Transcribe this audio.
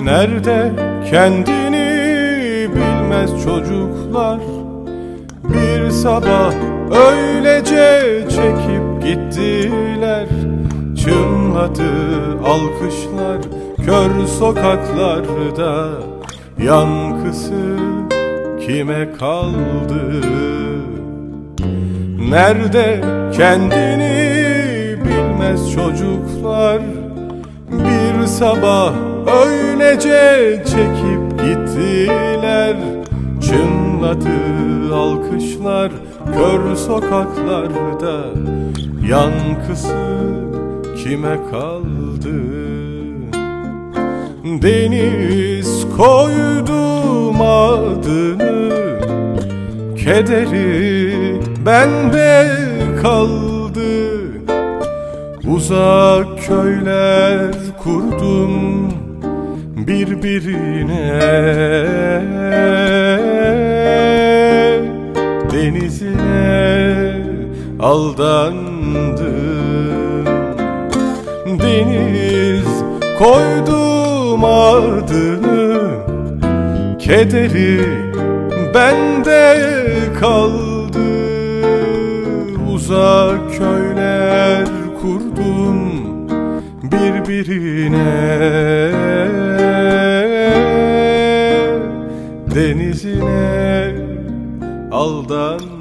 Nerede kendini bilmez çocuklar, bir sabah öylece çekip gittiler. Çınladı alkışlar kör sokaklarda, yankısı kime kaldı? Nerede kendini bilmez çocuklar, bir sabah öylece çekip gittiler. Çınladı alkışlar kör sokaklarda, yankısı kime kaldı? Deniz koydum adını, kederi bende kaldı. Uzak köyler kurdum birbirine, denizine aldandım. Deniz koydum adını, kederi bende kaldı. Uzak köyler kurdum birbirine, denizine aldandım.